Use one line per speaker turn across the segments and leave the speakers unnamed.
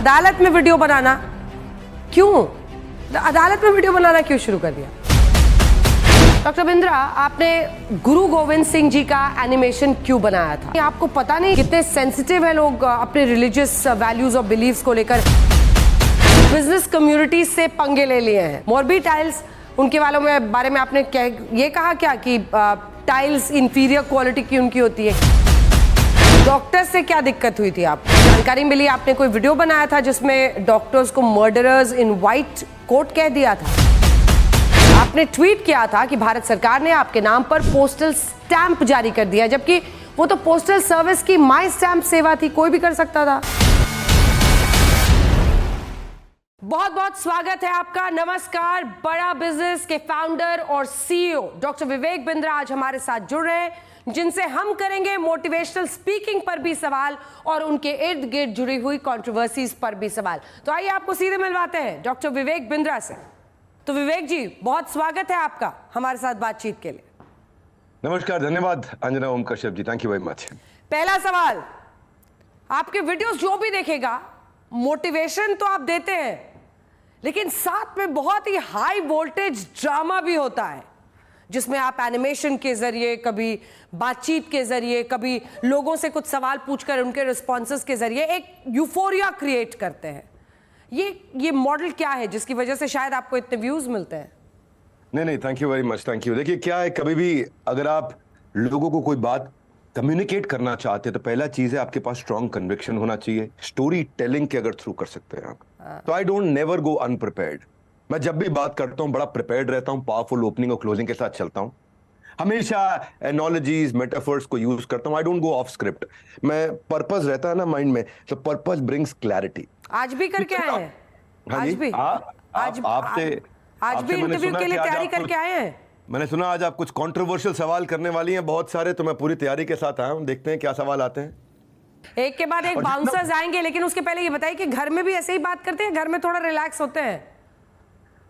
अदालत में वीडियो बनाना क्यों? अदालत में वीडियो बनाना क्यों शुरू कर दिया? डॉक्टर बिंद्रा, आपने गुरु गोविंद सिंह जी का एनिमेशन क्यों बनाया था? आपको पता नहीं कितने सेंसिटिव है लोग अपने रिलीजियस वैल्यूज और बिलीव्स को लेकर। बिजनेस कम्युनिटी से पंगे ले लिए हैं। मोरबी टाइल्स, उनके वालों में बारे में आपने ये कहा क्या कि टाइल्स इंफीरियर क्वालिटी की उनकी होती है? डॉक्टर से क्या दिक्कत हुई थी? आपको जानकारी मिली आपने कोई वीडियो बनाया था जिसमें डॉक्टर्स को मर्डरर्स इन व्हाइट कोट कह दिया था। आपने ट्वीट किया था कि भारत सरकार ने आपके नाम पर पोस्टल स्टैंप जारी कर दिया, जबकि वो तो पोस्टल सर्विस की माई स्टैंप सेवा थी, कोई भी कर सकता था। बहुत बहुत स्वागत है आपका। नमस्कार। बड़ा बिजनेस के फाउंडर और सीईओ डॉक्टर विवेक बिंद्रा आज हमारे साथ जुड़ रहे हैं, जिनसे हम करेंगे मोटिवेशनल स्पीकिंग पर भी सवाल और उनके इर्द गिर्द जुड़ी हुई कंट्रोवर्सीज पर भी सवाल। तो आइए आपको सीधे मिलवाते हैं डॉक्टर विवेक बिंद्रा से। तो विवेक जी, बहुत स्वागत है आपका हमारे साथ बातचीत के लिए।
नमस्कार, धन्यवाद Anjana Om Kashyap ji, thank you very much.
पहला सवाल, आपके वीडियोस जो भी देखेगा मोटिवेशन तो आप देते हैं, लेकिन साथ में बहुत ही हाई वोल्टेज ड्रामा भी होता है, जिसमें आप एनिमेशन के जरिए, कभी बातचीत के जरिए, कभी लोगों से कुछ सवाल पूछकर उनके रिस्पॉन्सेस के जरिए एक यूफोरिया क्रिएट करते हैं। ये मॉडल क्या है जिसकी वजह से शायद आपको इतने व्यूज मिलते हैं?
नहीं, thank you very much, thank you. देखिए क्या है, कभी भी अगर आप लोगों को कोई बात कम्युनिकेट करना चाहते हैं तो पहला चीज है आपके पास स्ट्रॉन्ग कन्विक्शन होना चाहिए। स्टोरी टेलिंग के अगर थ्रू कर सकते हैं आप, तो आई डोंट नेवर गो अनप्रिपेयर्ड। मैं जब भी बात करता हूं बड़ा प्रिपेयर्ड रहता हूं, पावरफुल ओपनिंग और क्लोजिंग के साथ चलता हूं, हमेशा एनोलॉजीज मेटाफर्स को यूज करता हूं। I don't go of script. मैं पर्पस रहता है ना माइंड में, तो पर्पस ब्रिंग्स क्लैरिटी। आज भी करके आए हैं?
आज भी इंटरव्यू के लिए तैयारी करके आए हैं?
मैंने सुना आज आप कुछ कंट्रोवर्शियल सवाल करने वाली हैं बहुत सारे, तो मैं पूरी तैयारी के साथ आया हूं। देखते हैं क्या सवाल आते हैं।
एक के बाद एक बाउंसर्स आएंगे, लेकिन उसके पहले ये बताइए कि घर में भी ऐसे ही बात करते हैं? घर में थोड़ा रिलैक्स होते हैं?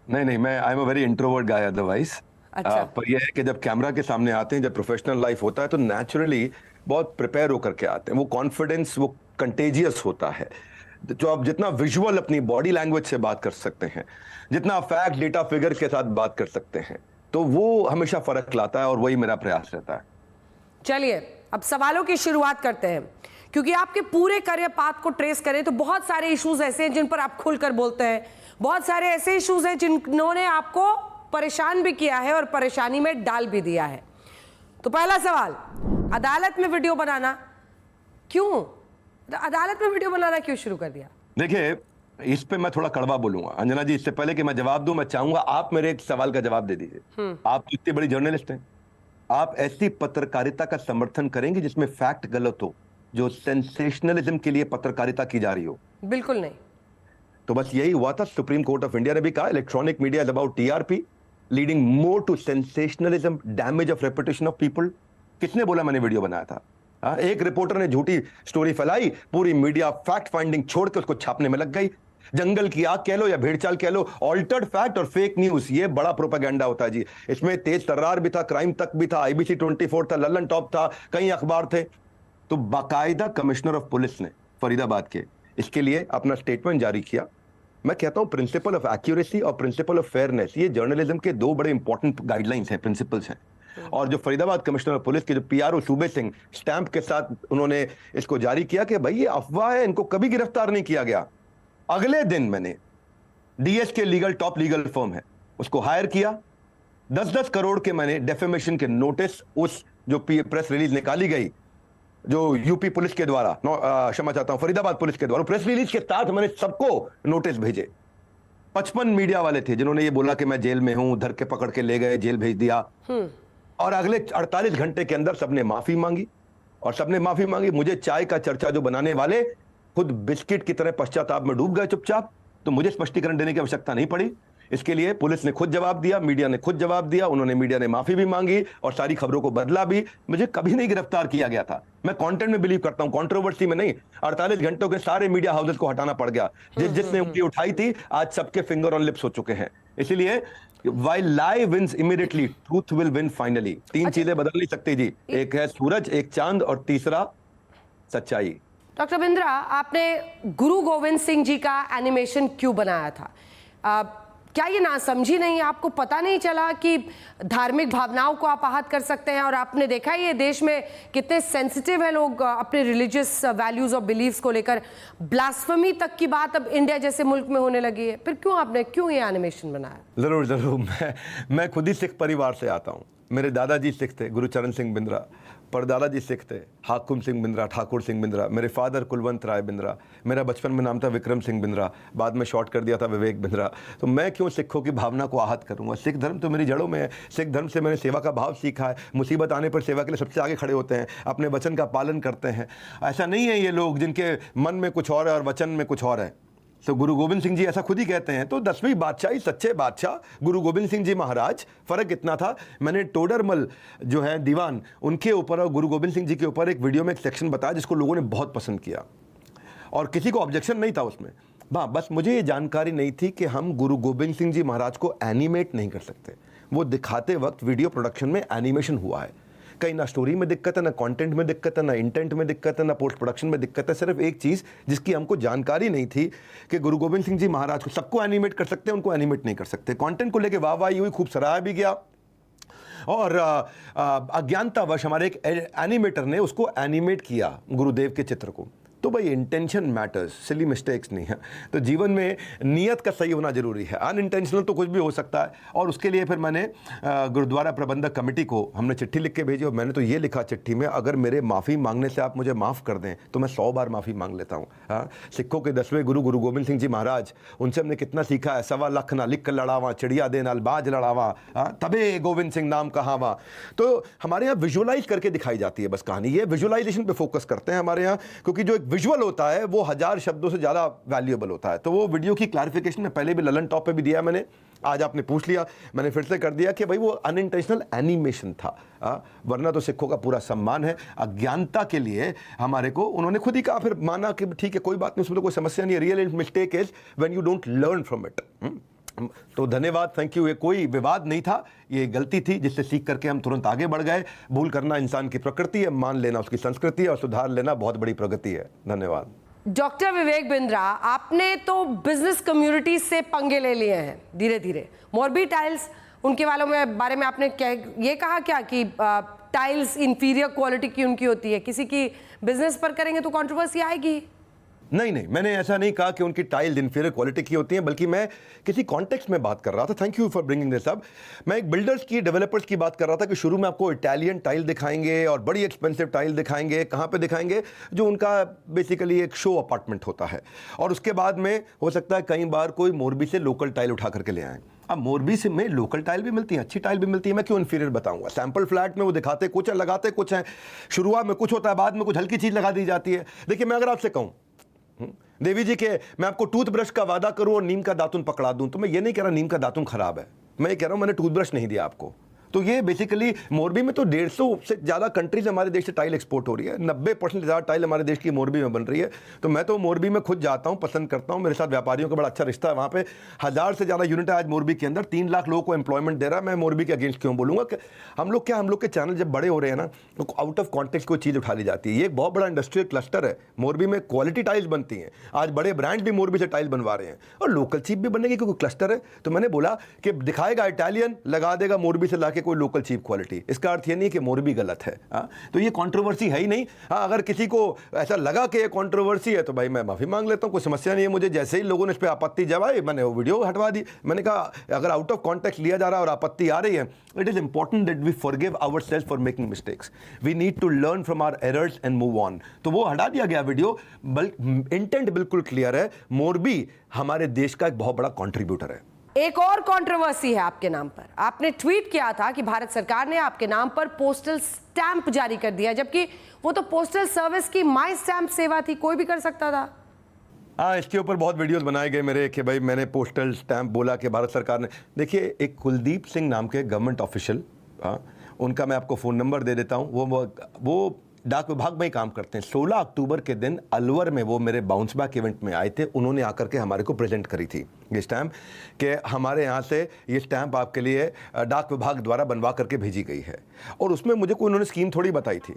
नहीं, मैं I am a very introvert guy otherwise.
अच्छा।
पर यह है कि जब कैमरा के सामने आते हैं, जब प्रोफेशनल लाइफ होता है, तो नेचुरली बहुत प्रिपेयर होकर के आते हैं। वो कॉन्फिडेंस, वो कंटेजियस होता है। जो आप जितना विजुअल अपनी बॉडी लैंग्वेज से बात कर सकते हैं, जितना फैक्ट डेटा फिगर के साथ बात कर सकते हैं, तो वो हमेशा फर्क लाता है, और वही मेरा प्रयास रहता है।
चलिए अब सवालों की शुरुआत करते हैं, क्योंकि आपके पूरे करियर पाथ को ट्रेस करें तो बहुत सारे इश्यूज ऐसे हैं जिन पर आप खुलकर बोलते हैं, बहुत सारे ऐसे इश्यूज हैं जिन्होंने आपको परेशान भी किया है और परेशानी में डाल भी दिया है। तो पहला सवाल, अदालत में वीडियो बनाना क्यों? अदालत में वीडियो बनाना क्यों शुरू कर दिया?
देखिए, इस पे मैं थोड़ा कड़वा बोलूंगा अंजना जी। इससे पहले कि मैं जवाब दूं, मैं चाहूंगा आप मेरे एक सवाल का जवाब दे दीजिए। आप इतनी बड़ी जर्नलिस्ट हैं, आप ऐसी पत्रकारिता का समर्थन करेंगे जिसमें फैक्ट गलत हो, जो सेंसेशनलिज्म के लिए पत्रकारिता की जा रही हो?
बिल्कुल नहीं।
तो बस यही हुआ था। सुप्रीम कोर्ट ऑफ इंडिया ने भी कहा electronic media is about TRP, leading more to sensationalism, damage of reputation of people. किसने बोला मैंने वीडियो बनाया था? एक रिपोर्टर ने झूठी स्टोरी फैलाई, पूरी मीडिया फैक्ट फाइंडिंग छोड़ के उसको छापने में लग गई। जंगल की आग कह लो या भेड़चाल कह लो, ऑल्टर्ड फैक्ट और फेक न्यूज, ये बड़ा प्रोपेगेंडा होता है जी। इसमें तेज तर्रार भी था, क्राइम तक भी था, IBC 24 था, लल्लन टॉप था, कई अखबार थे। तो बाकायदा कमिश्नर ऑफ पुलिस ने फरीदाबाद के इसके लिए अपना स्टेटमेंट जारी किया। मैं कहता हूं प्रिंसिपल ऑफ एक्यूरेसी और प्रिंसिपल ऑफ फेयरनेस, ये जर्नलिज्म के दो बड़े इंपॉर्टेंट गाइडलाइंस हैं, प्रिंसिपल्स हैं। और जो फरीदाबाद कमिश्नर ऑफ पुलिस के जो PRO सूबे सिंह स्टैंप के साथ उन्होंने इसको जारी किया कि भाई ये अफवाह है, इनको कभी गिरफ्तार नहीं किया गया। अगले दिन मैंने DS के लीगल, टॉप लीगल फर्म है, उसको हायर किया। 10-10 करोड़ के मैंने डेफेमेशन के नोटिस, उस जो प्रेस रिलीज निकाली गई जो UP पुलिस के द्वारा, क्षमा चाहता हूं, फरीदाबाद पुलिस के द्वारा, प्रेस रिलीज के साथ मैंने सबको नोटिस भेजे। 55 मीडिया वाले थे जिन्होंने ये बोला कि मैं जेल में हूं, धर के पकड़ के ले गए, जेल भेज दिया। और अगले 48 घंटे के अंदर सबने माफी मांगी, और सबने माफी मांगी। मुझे चाय का चर्चा जो बनाने वाले खुद बिस्किट की तरह पश्चाताप में डूब गए चुपचाप, तो मुझे स्पष्टीकरण देने की आवश्यकता नहीं पड़ी। इसके लिए पुलिस ने खुद जवाब दिया, मीडिया ने खुद जवाब दिया, मीडिया ने माफी भी मांगी और सारी खबरों को बदला भी। मुझे कभी नहीं गिरफ्तार किया गया था। मैं कंटेंट में बिलीव करता हूं, कंट्रोवर्सी में नहीं। 48 घंटों के सारे मीडिया हाउसेस को हटाना पड़ गया। जिसने उंगली उठाई थी, आज सबके फिंगर ऑन लिप्स हो चुके हैं। इसीलिए while lie wins immediately, truth will win finally। तीन चीजें बदल नहीं सकती जी, एक है सूरज, एक चांद, और तीसरा सच्चाई।
डॉक्टर बिंद्रा, आपने गुरु गोविंद सिंह जी का एनिमेशन क्यों बनाया था? क्या ये नासमझी नहीं, आपको पता नहीं चला कि धार्मिक भावनाओं को आप आहत कर सकते हैं? और आपने देखा है ये देश में कितने सेंसिटिव है लोग अपने रिलीजियस वैल्यूज और बिलीव्स को लेकर। ब्लास्फेमी तक की बात अब इंडिया जैसे मुल्क में होने लगी है, फिर क्यों ये एनिमेशन बनाया?
जरूर मैं खुद ही सिख परिवार से आता हूँ। मेरे दादाजी सिख थे, गुरुचरण सिंह बिंद्रा। परदादाजी सिख थे, हाकुम सिंह बिंद्रा, ठाकुर सिंह बिंद्रा। मेरे फादर कुलवंत राय बिंद्रा। मेरा बचपन में नाम था विक्रम सिंह बिंद्रा, बाद में शॉर्ट कर दिया था विवेक बिंद्रा। तो मैं क्यों सिखों की भावना को आहत करूंगा? सिख धर्म तो मेरी जड़ों में है। सिख धर्म से मैंने सेवा का भाव सीखा है। मुसीबत आने पर सेवा के लिए सबसे आगे खड़े होते हैं, अपने वचन का पालन करते हैं। ऐसा नहीं है ये लोग जिनके मन में कुछ और है और वचन में कुछ और है। तो गुरु गोविंद सिंह जी ऐसा खुद ही कहते हैं। तो 10वीं बादशाही, सच्चे बादशाह गुरु गोविंद सिंह जी महाराज। फ़र्क इतना था, मैंने टोडरमल जो है दीवान, उनके ऊपर और गुरु गोविंद सिंह जी के ऊपर एक वीडियो में एक सेक्शन बताया जिसको लोगों ने बहुत पसंद किया और किसी को ऑब्जेक्शन नहीं था उसमें। हाँ, बस मुझे ये जानकारी नहीं थी कि हम गुरु गोविंद सिंह जी महाराज को एनिमेट नहीं कर सकते। वो दिखाते वक्त वीडियो प्रोडक्शन में एनिमेशन हुआ है। कहीं ना स्टोरी में दिक्कत है, ना कंटेंट में दिक्कत है, ना इंटेंट में दिक्कत है, ना पोस्ट प्रोडक्शन में दिक्कत है। सिर्फ एक चीज़ जिसकी हमको जानकारी नहीं थी कि गुरु गोविंद सिंह जी महाराज को सबको एनिमेट कर सकते हैं, उनको एनिमेट नहीं कर सकते। कंटेंट को लेके वाहवाही हुई, खूब सराहा भी गया और अज्ञानतावश हमारे एक एनिमेटर ने उसको एनिमेट किया गुरुदेव के चित्र को। तो भाई इंटेंशन मैटर्स, सिली मिस्टेक्स नहीं है। तो जीवन में नीयत का सही होना जरूरी है। अनइंटेंशनल तो कुछ भी हो सकता है। और उसके लिए फिर मैंने गुरुद्वारा प्रबंधक कमेटी को हमने चिट्ठी लिख के भेजी और मैंने तो ये लिखा चिट्ठी में, अगर मेरे माफ़ी मांगने से आप मुझे माफ़ कर दें तो मैं 100 बार माफ़ी मांग लेता हूँ। हाँ, सिखों के 10वें गुरु गुरु गोविंद सिंह जी महाराज, उनसे हमने कितना सीखा है। 1.25 लाख ना लिख कर लड़ावा, चिड़िया दे नाल बाज लड़ावा, तबे गोविंद सिंह नाम कहावा। तो हमारे यहाँ विजुअलाइज करके दिखाई जाती है बस कहानी। ये विजुअलाइजेशन पे फोकस करते हैं हमारे यहाँ, क्योंकि जो एक विजुअल होता है वो 1000 शब्दों से ज्यादा वैल्यूएबल होता है। तो वो वीडियो की क्लैरिफिकेशन में पहले भी ललन टॉप पे भी दिया मैंने, आज आपने पूछ लिया, मैंने फिर से कर दिया कि भाई वो अनइंटेंशनल एनिमेशन था। वरना तो सिखों का पूरा सम्मान है। अज्ञानता के लिए हमारे को उन्होंने खुद ही कहा, फिर माना कि ठीक है कोई बात नहीं, उसमें तो कोई समस्या नहीं है। Real mistake is when you don't learn from it. तो धन्यवाद, थैंक यू। ये कोई विवाद नहीं था, ये गलती थी जिससे सीख करके हम तुरंत आगे बढ़ गए। भूल करना इंसान की प्रकृति है, मान लेना उसकी संस्कृति है और सुधार लेना बहुत बड़ी प्रगति है। धन्यवाद।
डॉक्टर विवेक बिंद्रा, आपने तो बिजनेस कम्युनिटी से पंगे ले लिए हैं धीरे धीरे। मोरबी टाइल्स, उनके वालों में बारे में आपने क्या ये कहा क्या कि टाइल्स इंफीरियर क्वालिटी की उनकी होती है, किसी की बिजनेस पर करेंगे तो कंट्रोवर्सी आएगी?
नहीं, मैंने ऐसा नहीं कहा कि उनकी टाइल्स इंफीरियर क्वालिटी की होती हैं, बल्कि मैं किसी कॉन्टेक्स्ट में बात कर रहा था। Thank you for bringing this up. मैं एक बिल्डर्स की, डेवलपर्स की बात कर रहा था कि शुरू में आपको इटालियन टाइल दिखाएंगे और बड़ी एक्सपेंसिव टाइल दिखाएंगे। कहाँ पे दिखाएंगे? जो उनका बेसिकली एक शो अपार्टमेंट होता है। और उसके बाद में हो सकता है कई बार कोई मोरबी से लोकल टाइल उठा करके ले आए। अब मोरबी से में लोकल टाइल भी मिलती है, अच्छी टाइल भी मिलती है, मैं क्यों इंफीरियर बताऊंगा? सैंपल फ्लैट में वो दिखाते कुछ है, लगाते कुछ है। शुरुआत में कुछ होता है, बाद में कुछ हल्की चीज़ लगा दी जाती है। देखिए, मैं अगर आपसे कहूँ देवी जी के मैं आपको टूथब्रश का वादा करूं और नीम का दातुन पकड़ा दूं, तो मैं ये नहीं कह रहा नीम का दातुन खराब है, मैं ये कह रहा हूं मैंने टूथब्रश नहीं दिया आपको। तो ये बेसिकली मोरबी में तो 150 से ज़्यादा कंट्रीज हमारे देश से टाइल एक्सपोर्ट हो रही है। 90% ज़्यादा टाइल हमारे देश की मोरबी में बन रही है। तो मैं तो मोरबी में खुद जाता हूँ, पसंद करता हूँ। मेरे साथ व्यापारियों का बड़ा अच्छा रिश्ता है। वहाँ पे 1000 से ज़्यादा यूनिट है आज मोरबी के अंदर, 3 लाख लोगों को एम्प्लॉयमेंट दे रहा है। मैं मोरबी के अगेंस्ट क्यों बोलूँगा? कि हम लोग के चैनल जब बड़े हो रहे हैं ना, तो आउट ऑफ कॉन्टेक्स्ट कोई चीज़ उठा ली जाती है। ये एक बहुत बड़ा इंडस्ट्रियल क्लस्टर है। मोरबी में क्वालिटी टाइल्स बनती हैं। आज बड़े ब्रांड भी मोरबी से टाइल बनवा रहे हैं और लोकल चीप भी बनेगी क्योंकि क्लस्टर है। तो मैंने बोला कि दिखाएगा इटालियन, लगा देगा मोरबी से लाके कोई लोकल चीप क्वालिटी। इसका अर्थ ये नहीं कि मोरबी गलत है। तो ये कंट्रोवर्सी है ही नहीं। अगर किसी को ऐसा लगा कि ये कंट्रोवर्सी है तो भाई मैं माफी मांग लेता हूं, कोई समस्या नहीं है मुझे। जैसे ही लोगों ने इस पे आपत्ति जताई, मैंने वो वीडियो हटवा दी। मैंने कहा अगर आउट ऑफ कॉन्टेक्स्ट लिया जा रहा है और आपत्ति आ रही है, it is important that we forgive ourselves for making mistakes. We need to learn from our errors and move on. तो वो हटा दिया गया वीडियो। इंटेंट बिल्कुल क्लियर है, मोरबी हमारे देश का एक बहुत बड़ा कॉन्ट्रीब्यूटर है।
एक और कंट्रोवर्सी है आपके नाम पर। आपने ट्वीट किया था कि भारत सरकार ने आपके नाम पर पोस्टल स्टैंप जारी कर दिया, जबकि वो तो पोस्टल सर्विस की माई स्टैंप सेवा थी, कोई भी कर सकता था।
हाँ, इसके ऊपर बहुत वीडियोस बनाए गए मेरे कि भाई मैंने पोस्टल स्टैंप बोला कि भारत सरकार ने। देखिए, एक कुलदीप सिंह नाम के गवर्नमेंट ऑफिशियल, उनका मैं आपको फ़ोन नंबर दे देता हूँ। वो डाक विभाग में ही काम करते हैं। 16 अक्टूबर के दिन अलवर में वो मेरे बाउंस बैक इवेंट में आए थे। उन्होंने आकर के हमारे को प्रेजेंट करी थी ये स्टैम्प कि हमारे यहाँ से ये स्टैम्प आपके लिए डाक विभाग द्वारा बनवा करके भेजी गई है। और उसमें मुझे कोई उन्होंने स्कीम थोड़ी बताई थी।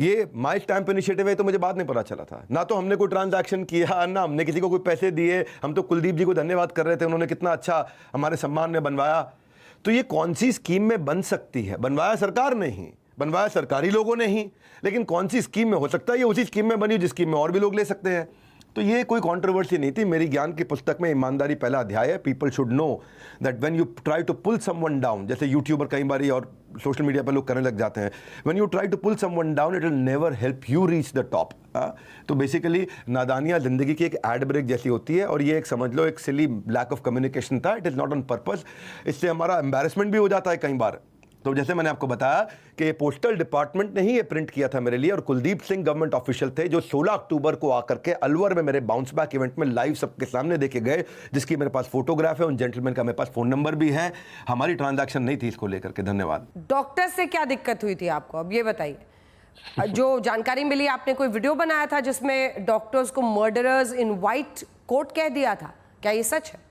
ये माई स्टैम्प इनिशिएटिव है तो मुझे बात नहीं पता चला था। ना तो हमने कोई ट्रांजैक्शन किया, ना हमने किसी को कोई पैसे दिए। हम तो कुलदीप जी को धन्यवाद कर रहे थे, उन्होंने कितना अच्छा हमारे सम्मान में बनवाया। तो ये कौन सी स्कीम में बन सकती है? बनवाया सरकार ने ही, बनवाया सरकारी लोगों ने ही, लेकिन कौन सी स्कीम में हो सकता है? ये उसी स्कीम में बनी जिस स्कीम में और भी लोग ले सकते हैं। तो ये कोई कंट्रोवर्सी नहीं थी। मेरी ज्ञान की पुस्तक में ईमानदारी पहला अध्याय है। People should know that when you try to pull someone down, जैसे यूट्यूबर कई बार और सोशल मीडिया पर लोग करने लग जाते हैं, when you try to pull someone down it will never help you reach the top. तो बेसिकली नादानियाँ जिंदगी की एक एड ब्रेक जैसी होती है, और ये एक समझ लो एक सिली लैक ऑफ कम्युनिकेशन था। It is not on purpose. इससे हमारा एम्बैरेसमेंट भी हो जाता है कई बार। तो जैसे मैंने आपको बताया कि ये पोस्टल डिपार्टमेंट ने ही ये प्रिंट किया था मेरे लिए, और कुलदीप सिंह गवर्नमेंट ऑफिशियल थे जो 16 अक्टूबर को आकर के अलवर में मेरे बाउंस बैक इवेंट में लाइव सबके सामने देखे गए, जिसकी मेरे पास फोटोग्राफ है। उन जेंटलमैन का मेरे पास फोन नंबर भी है। हमारी ट्रांजैक्शन नहीं थी इसको लेकर के। धन्यवाद।
डॉक्टर से क्या दिक्कत हुई थी आपको, अब ये बताइए। जो जानकारी मिली, आपने कोई वीडियो बनाया था जिसमें डॉक्टर्स को मर्डरर्स इन व्हाइट कोट कह दिया था, क्या ये सच है?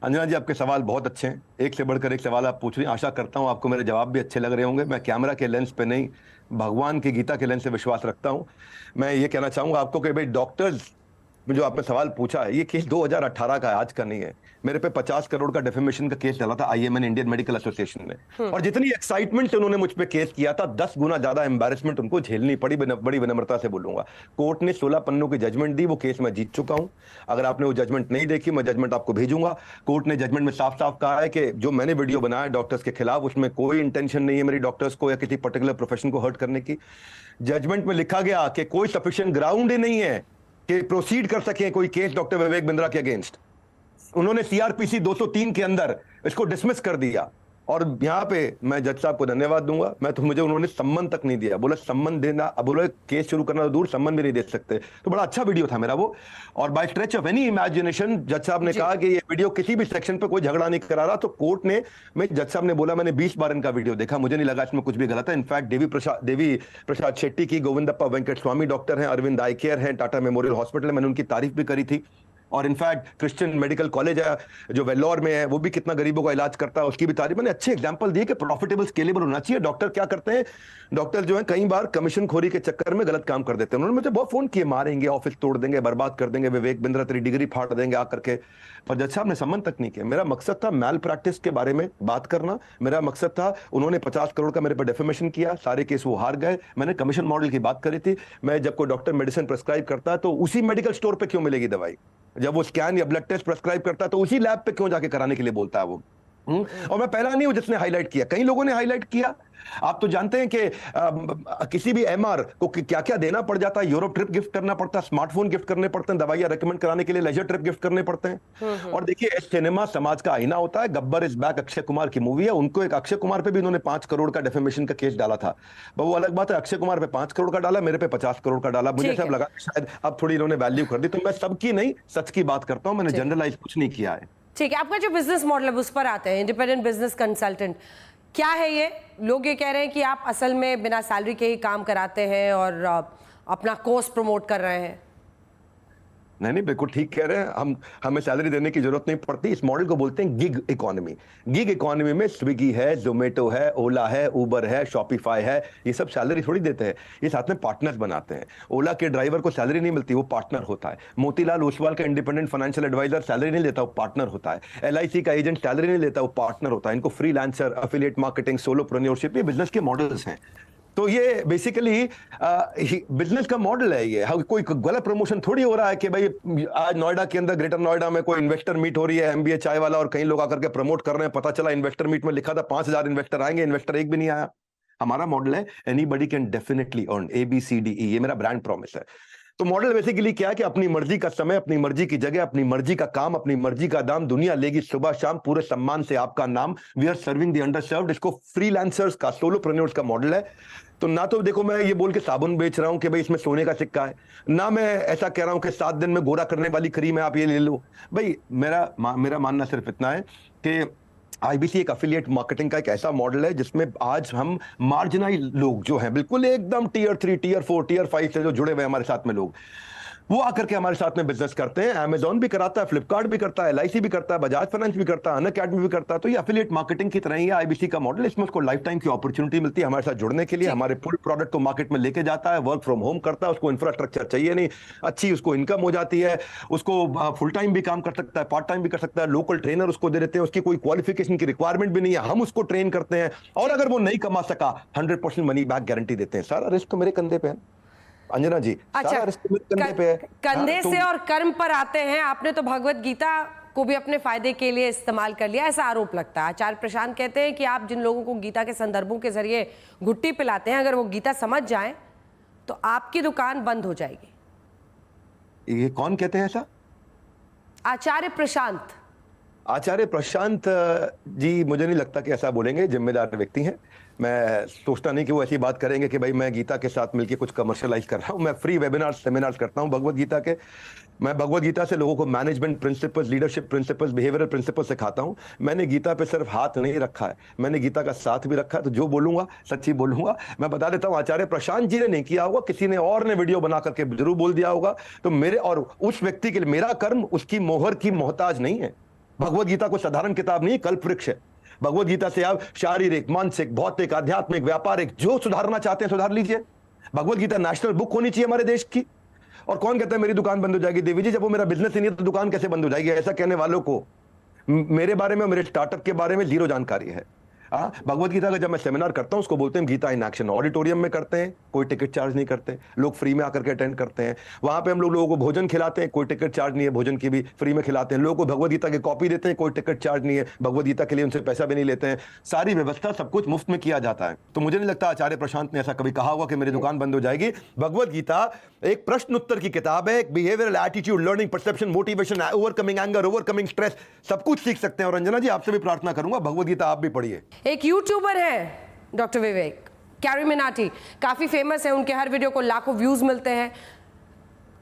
अंजना जी, आपके सवाल बहुत अच्छे हैं। एक से बढ़कर एक सवाल आप पूछ रही हैं। आशा करता हूं आपको मेरे जवाब भी अच्छे लग रहे होंगे। मैं कैमरा के लेंस पे नहीं, भगवान की गीता के लेंस से विश्वास रखता हूं। मैं ये कहना चाहूंगा आपको कि भाई डॉक्टर्स में जो आपने सवाल पूछा है, ये केस 2018 का है, आज का नहीं है। मेरे पे 50 करोड़ का डेफेमेशन का केस चला था IMN, इंडियन मेडिकल एसोसिएशन ने, और जितनी एक्साइटमेंट से उन्होंने मुझ पे केस किया था, 10 गुना ज्यादा एम्बैरेसमेंट उनको झेलनी पड़ी। बड़ी विनम्रता से बोलूंगा। कोर्ट ने 16 पन्नों की जजमेंट दी, वो केस मैं जीत चुका हूं। अगर आपने वो जजमेंट नहीं देखी, मैं जजमेंट आपको भेजूंगा। कोर्ट ने जजमेंट में साफ साफ कहा है कि जो मैंने वीडियो बनाया डॉक्टर्स के खिलाफ, उसमें कोई इंटेंशन नहीं है मेरी डॉक्टर्स को या किसी पर्टिकुलर प्रोफेशन को हर्ट करने की। जजमेंट में लिखा गया कि कोई सफिशिएंट ग्राउंड ही नहीं है कि प्रोसीड कर सके कोई केस डॉक्टर विवेक बिंद्रा के अगेंस्ट। उन्होंने CRPC 203 के अंदर इसको डिसमिस कर दिया। और यहां पे मैं जज साहब को धन्यवाद दूंगा। मैं तो मुझे उन्होंने सम्मन तक नहीं दिया। बोला सम्मन देना, अब बोला केस शुरू करना तो दूर, सम्मन भी नहीं दे सकते। तो बड़ा अच्छा वीडियो था मेरा वो। और by stretch of any imagination जज साहब ने कहा कि ये वीडियो किसी भी सेक्शन पे कोई झगड़ा नहीं करा रहा। तो कोर्ट ने, मैं जज साहब ने बोला, मैंने 20 बार इनका वीडियो देखा, मुझे नहीं लगा इसमें कुछ भी गलत है। इनफैक्ट देवी प्रसाद शेट्टी की, गोविंदप्पा वेंकट स्वामी डॉक्टर हैं, अरविंद आई केयर हैं, टाटा मेमोरियल हॉस्पिटल, मैंने उनकी तारीफ भी करी थी। और इनफैक्ट क्रिश्चियन मेडिकल कॉलेज है जो वेल्लोर में है, वो भी कितना गरीबों का इलाज करता है, उसकी भी तारीफ। मैंने अच्छे एग्जांपल दिए कि प्रॉफिटेबल स्केलेबल होना चाहिए। डॉक्टर क्या करते हैं, डॉक्टर जो है कई बार कमीशन खोरी के चक्कर में गलत काम कर देते हैं। उन्होंने मुझे बहुत फोन किए, मारेंगे, ऑफिस तोड़ देंगे, बर्बाद कर देंगे, विवेक बिंद्रा तेरी डिग्री फाड़ देंगे आकर के। पर जज साहब ने सम्मन तक नहीं किया। मेरा मकसद था मैल प्रैक्टिस के बारे में बात करना। मेरा मकसद था, उन्होंने 50 करोड़ का मेरे पर डेफेमेशन किया, सारे केस वो हार गए। मैंने कमीशन मॉडल की बात करी थी। मैं जब कोई डॉक्टर मेडिसिन प्रेस्क्राइब करता है तो उसी मेडिकल स्टोर पे क्यों मिलेगी दवाई? जब वो स्कैन या ब्लड टेस्ट प्रेस्क्राइब करता है तो उसी लैब पे क्यों जाके कराने के लिए बोलता है वो? और मैं पहला नहीं हूं जिसने हाईलाइट किया, कई लोगों ने हाईलाइट किया। आप तो जानते हैं कि किसी भी MR को क्या क्या देना पड़ जाता है। यूरोप ट्रिप गिफ्ट करना पड़ता है, स्मार्टफोन गिफ्ट करने पड़ते हैं, दवाइयां रेकमेंड कराने के लिए लेजर ट्रिप गिफ्ट करने पड़ते हैं। और देखिए, सिनेमा समाज का आईना होता है। गब्बर इज बैक अक्षय कुमार की मूवी है, उनको एक अक्षय कुमार पे भी उन्होंने 5 करोड़ का डेफेमेशन का केस डाला था। वो अलग बात है, अक्षय कुमार पे 5 करोड़ का डाला, मेरे पे 50 करोड़ का डाला। मुझे सब लगा शायद अब थोड़ी इन्होंने वैल्यू कर दी। तो मैं सबकी नहीं, सच की बात करता हूं, मैंने जनरलाइज कुछ नहीं किया है।
ठीक है, आपका जो बिजनेस मॉडल है उस पर आते हैं। इंडिपेंडेंट बिजनेस कंसल्टेंट क्या है ये? लोग ये कह रहे हैं कि आप असल में बिना सैलरी के ही काम कराते हैं और अपना कोर्स प्रमोट कर रहे हैं।
नहीं, बिल्कुल ठीक कह रहे हैं। हमें सैलरी देने की जरूरत नहीं पड़ती। इस मॉडल को बोलते हैं गिग इकोनॉमी। गिग इकोनॉमी में स्विगी है, जोमेटो है, ओला है, उबर है, शॉपिफाई है, ये सब सैलरी थोड़ी देते हैं, ये साथ में पार्टनर्स बनाते हैं। ओला के ड्राइवर को सैलरी नहीं मिलती, वो पार्टनर होता है। मोतीलाल ओसवाल का इंडिपेंडेंट फाइनेंशियल एडवाइजर सैलरी नहीं लेता, वो पार्टनर होता है। LIC का एजेंट सैलरी नहीं लेता, वो पार्टनर होता है। इनको फ्रीलांसर, एफिलिएट मार्केटिंग, सोलोप्रेन्योरशिप, ये बिजनेस के मॉडल्स हैं। तो ये बेसिकली बिजनेस का मॉडल है। ये कोई गलत प्रमोशन थोड़ी हो रहा है कि भाई आज नोएडा के अंदर, ग्रेटर नोएडा में कोई इन्वेस्टर मीट हो रही है, MBA चाय वाला, और कई लोग आकर के प्रमोट कर रहे हैं। पता चला इन्वेस्टर मीट में लिखा था 5000 इन्वेस्टर आएंगे, इन्वेस्टर एक भी नहीं आया। हमारा मॉडल है anybody can definitely earn, ABCDE, ये मेरा ब्रांड प्रॉमिस है। तो मॉडल बेसिकली क्या है कि अपनी मर्जी का समय, अपनी मर्जी की जगह, अपनी मर्जी का काम, अपनी मर्जी का दाम, दुनिया लेगी सुबह शाम, पूरे सम्मान से आपका नाम। We are serving the underserved. इसको फ्रीलांसर्स का, सोलोप्रेन्योर्स का मॉडल है। तो ना तो देखो मैं ये बोल के साबुन बेच रहा हूं कि भाई इसमें सोने का सिक्का है, ना मैं ऐसा कह रहा हूं कि 7 दिन में गोरा करने वाली क्रीम है, आप ये ले लो। भाई मेरा मानना सिर्फ इतना है कि IBC एक अफिलिएट मार्केटिंग का एक ऐसा मॉडल है जिसमें आज हम मार्जिनाइज लोग जो हैं, बिल्कुल एकदम Tier 3, Tier 4, Tier 5 से जो जुड़े हुए हमारे साथ में लोग, वो आकर के हमारे साथ में बिजनेस करते हैं। Amazon भी कराता है, फ्लिपकार्ट भी करता है, LIC भी करता है, बजाज फाइनेंस भी करता है, अनअकैडमी भी करता है। तो ये एफिलिएट मार्केटिंग की तरह ही है IBC का मॉडल। इसमें उसको लाइफ टाइम की अपॉर्चुनिटी मिलती है हमारे साथ जुड़ने के लिए, हमारे फुल प्रोडक्ट को मार्केट में लेके जाता है, वर्क फ्रॉम होम करता है, उसको इंफ्रास्ट्रक्चर चाहिए नहीं, अच्छी उसको इनकम हो जाती है, उसको फुल टाइम भी काम कर सकता है, पार्ट टाइम भी कर सकता है, लोकल ट्रेनर उसको दे देते हैं, उसकी कोई क्वालिफिकेशन की रिक्वायरमेंट भी नहीं है, हम उसको ट्रेन करते हैं, और अगर वो नहीं कमा सका 100% मनी बैक गारंटी देते हैं। सारा रिस्क मेरे कंधे पे है अंजना जी।
अच्छा,
कंधे पे है।
कंधे
हाँ,
से और कर्म पर आते हैं। आपने तो भगवत गीता को भी अपने फायदे के लिए इस्तेमाल कर लिया, ऐसा आरोप लगता है। आचार्य प्रशांत कहते हैं कि आप जिन लोगों को गीता के संदर्भों के जरिए घुट्टी पिलाते हैं, अगर वो गीता समझ जाएं तो आपकी दुकान बंद हो जाएगी।
ये कौन कहते हैं ऐसा?
आचार्य प्रशांत।
आचार्य प्रशांत जी मुझे नहीं लगता कि ऐसा बोलेंगे, जिम्मेदार व्यक्ति हैं। मैं सोचता नहीं कि वो ऐसी बात करेंगे कि भाई मैं गीता के साथ मिलकर कुछ कमर्शियलाइज कर रहा हूं। मैं फ्री वेबिनार सेमिनार्स करता हूं भगवत गीता के। मैं भगवत गीता से लोगों को management principles, leadership principles, behavioural principles सिखाता हूं। मैंने गीता पे सिर्फ हाथ नहीं रखा है, मैंने गीता का साथ भी रखा है। तो जो बोलूंगा सच्ची बोलूंगा। मैं बता देता हूं, आचार्य प्रशांत जी ने नहीं किया होगा, किसी ने और ने वीडियो बना करके जरूर बोल दिया होगा। तो मेरे और उस व्यक्ति के लिए मेरा कर्म उसकी मोहर की मोहताज नहीं है। भगवत गीता कोई साधारण किताब नहीं, कल्प वृक्ष है। भगवत गीता से आप शारीरिक, मानसिक, भौतिक, आध्यात्मिक, व्यापारिक जो सुधारना चाहते हैं सुधार लीजिए। भगवत गीता नेशनल बुक होनी चाहिए हमारे देश की। और कौन कहता है मेरी दुकान बंद हो जाएगी? देवी जी, जब वो मेरा बिजनेस ही नहीं है तो दुकान कैसे बंद हो जाएगी? ऐसा कहने वालों को मेरे बारे में, मेरे स्टार्टअप के बारे में जीरो जानकारी है। भगवत गीता का जब मैं सेमिनार करता हूं उसको बोलते हैं गीता इन एक्शन। ऑडिटोरियम में करते हैं, कोई टिकट चार्ज नहीं करते, लोग फ्री में आकर के अटेंड करते हैं। वहां पे हम लोगों को भोजन खिलाते हैं, कोई टिकट चार्ज नहीं है, भोजन की भी फ्री में खिलाते हैं। लोगों को भगवत गीता की कॉपी देते हैं, कोई टिकट चार्ज नहीं है, भगवत गीता के लिए उनसे पैसा भी नहीं लेते हैं। सारी व्यवस्था सब कुछ मुफ्त में किया जाता है। तो मुझे नहीं लगता आचार्य प्रशांत ने ऐसा कभी कहा होगा कि मेरी दुकान बंद हो जाएगी। भगवत गीता एक प्रश्न उत्तर की किताब है, एक behavioural attitude, learning, perception, motivation, overcoming anger, overcoming stress, सब कुछ सीख सकते हैं। और अंजना जी, आपसे भी प्रार्थना करूंगा भगवत गीता आप भी पढ़िए।
एक यूट्यूबर है डॉक्टर विवेक, कैरी मिनाटी, काफी फेमस है, उनके हर वीडियो को लाखों व्यूज मिलते हैं।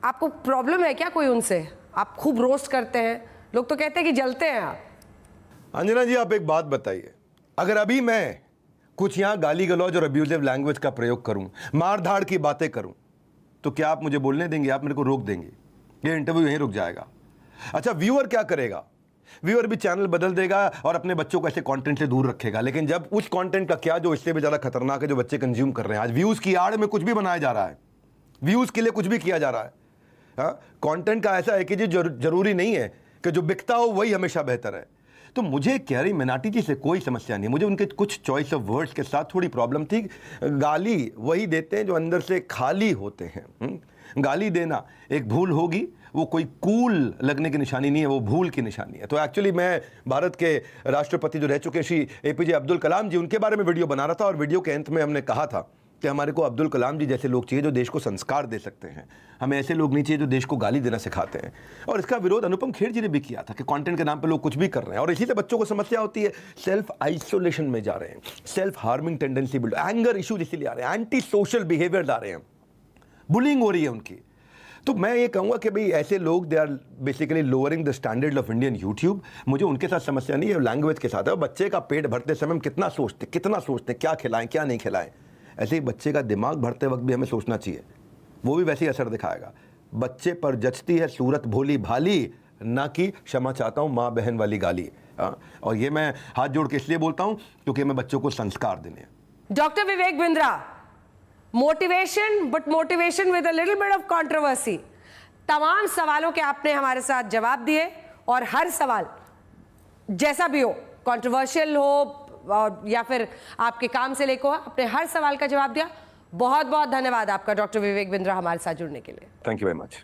आपको प्रॉब्लम है क्या कोई उनसे? आप खूब रोस्ट करते हैं, लोग तो कहते हैं कि जलते हैं आप।
अंजना जी, आप एक बात बताइए, अगर अभी मैं कुछ यहां गाली गलौज और अब्यूजिव लैंग्वेज का प्रयोग करूं, मार धाड़ की बातें करूं, तो क्या आप मुझे बोलने देंगे? आप मेरे को रोक देंगे? ये इंटरव्यू यहीं रुक जाएगा। अच्छा, व्यूअर क्या करेगा? व्यूअर भी चैनल बदल देगा और अपने बच्चों को ऐसे कंटेंट से दूर रखेगा। लेकिन जब उस कंटेंट का क्या जो इससे भी ज़्यादा खतरनाक है, जो बच्चे कंज्यूम कर रहे हैं, आज व्यूज़ की आड़ में कुछ भी बनाया जा रहा है, व्यूज़ के लिए कुछ भी किया जा रहा है। कंटेंट का ऐसा है कि जो जरूरी नहीं है कि जो बिकता हो वही हमेशा बेहतर है। तो मुझे कैरी मिनाटी जी से कोई समस्या नहीं, मुझे उनके कुछ चॉइस ऑफ वर्ड्स के साथ थोड़ी प्रॉब्लम थी। गाली वही देते हैं जो अंदर से खाली होते हैं। गाली देना एक भूल होगी, वो कोई कूल लगने की निशानी नहीं है, वो भूल की निशानी है। तो एक्चुअली मैं भारत के राष्ट्रपति जो रह चुके श्री APJ अब्दुल कलाम जी, उनके बारे में वीडियो बना रहा था। और वीडियो के अंत में हमने कहा था कि हमारे को अब्दुल कलाम जी जैसे लोग चाहिए जो देश को संस्कार दे सकते हैं। हमें ऐसे लोग नहीं चाहिए जो देश को गाली देना सिखाते हैं। और इसका विरोध अनुपम खेर जी ने भी किया था कि कंटेंट के नाम पे लोग कुछ भी कर रहे हैं। और इसी से बच्चों को समस्या होती है, सेल्फ आइसोलेशन में जा रहे हैं, self harming tendency build, anger issues इसीलिए आ रहे हैं, एंटी सोशल बिहेवियर आ रहे हैं, बुलिंग हो रही है उनकी। तो मैं ये कहूँगा कि भाई ऐसे लोग they are basically lowering the standard of Indian YouTube. मुझे उनके साथ समस्या नहीं है, लैंग्वेज के साथ है। बच्चे का पेट भरते समय हम कितना सोचते क्या खिलाएं क्या नहीं खिलाएं। ऐसे ही बच्चे का दिमाग भरते वक्त भी हमें सोचना चाहिए, वो भी वैसे ही असर दिखाएगा। बच्चे पर जचती है सूरत भोली भाली, ना कि क्षमा चाहता हूँ माँ बहन वाली गाली। और ये मैं हाथ जोड़ के इसलिए बोलता हूँ क्योंकि मैं बच्चों को संस्कार देने।
Doctor Vivek Bindra, motivation, but motivation with a little bit of controversy. तमाम सवालों के आपने हमारे साथ जवाब दिए, और हर सवाल जैसा भी हो, कंट्रोवर्शियल हो या फिर आपके काम से लेकर हो, आपने हर सवाल का जवाब दिया। बहुत बहुत धन्यवाद आपका डॉक्टर विवेक बिंद्रा हमारे साथ जुड़ने के लिए।
Thank you very much.